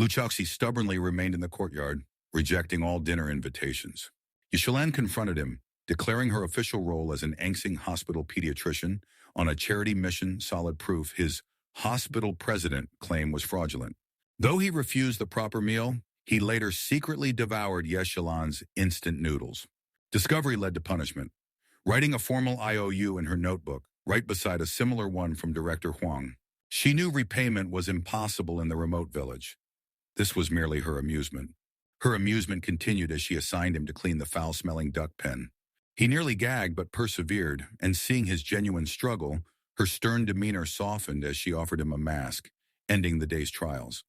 Zhaoxi stubbornly remained in the courtyard, rejecting all dinner invitations. Shilan confronted him, declaring her official role as an Anxing hospital pediatrician on a charity mission solid proof his hospital president claim was fraudulent. Though he refused the proper meal, he later secretly devoured Shilan's instant noodles. Discovery led to punishment, writing a formal IOU in her notebook, right beside a similar one from director Huang. She knew repayment was impossible in the remote village. This was merely her amusement. Her amusement continued as she assigned him to clean the foul-smelling duck pen. He nearly gagged but persevered, and seeing his genuine struggle, her stern demeanor softened as she offered him a mask, ending the day's trials.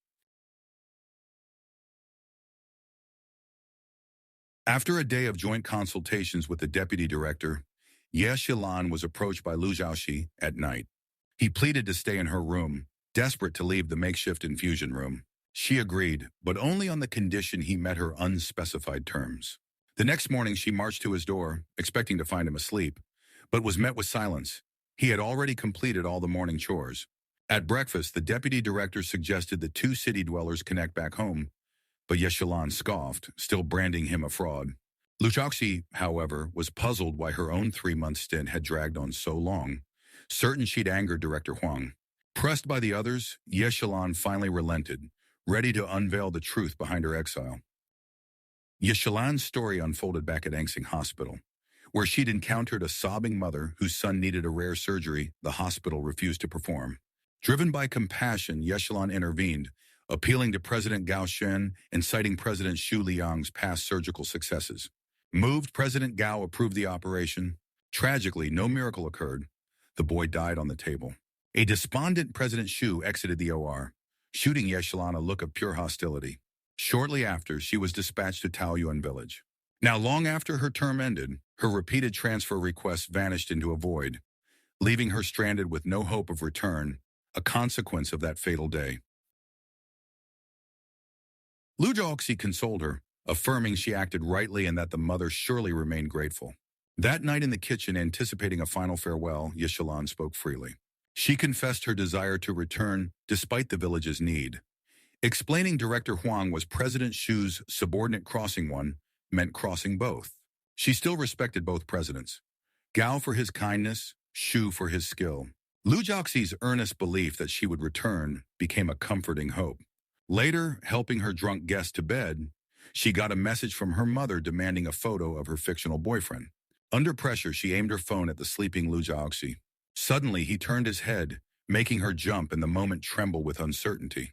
After a day of joint consultations with the deputy director, Shilan was approached by Zhaoxi at night. He pleaded to stay in her room, desperate to leave the makeshift infusion room. She agreed, but only on the condition he met her unspecified terms. The next morning, she marched to his door, expecting to find him asleep, but was met with silence. He had already completed all the morning chores. At breakfast, the deputy director suggested the two city dwellers connect back home, but Shilan scoffed, still branding him a fraud. Zhaoxi, however, was puzzled why her own 3-month stint had dragged on so long, certain she'd angered Director Huang. Pressed by the others, Shilan finally relented, ready to unveil the truth behind her exile. Shilan's story unfolded back at Anxing Hospital, where she'd encountered a sobbing mother whose son needed a rare surgery the hospital refused to perform. Driven by compassion, Shilan intervened, appealing to President Gao Shen and citing President Xu Liang's past surgical successes. Moved, President Gao approved the operation. Tragically, no miracle occurred. The boy died on the table. A despondent President Xu exited the OR, shooting Shilan a look of pure hostility. Shortly after, she was dispatched to Taoyuan village. Now, long after her term ended, her repeated transfer requests vanished into a void, leaving her stranded with no hope of return, a consequence of that fatal day. Zhaoxi consoled her, affirming she acted rightly and that the mother surely remained grateful. That night in the kitchen, anticipating a final farewell, Shilan spoke freely. She confessed her desire to return despite the village's need. Explaining Director Huang was President Xu's subordinate crossing one meant crossing both. She still respected both presidents, Gao for his kindness, Xu for his skill. Zhaoxi's earnest belief that she would return became a comforting hope. Later, helping her drunk guest to bed, she got a message from her mother demanding a photo of her fictional boyfriend. Under pressure, she aimed her phone at the sleeping Zhaoxi. Suddenly, he turned his head, making her jump and the moment tremble with uncertainty.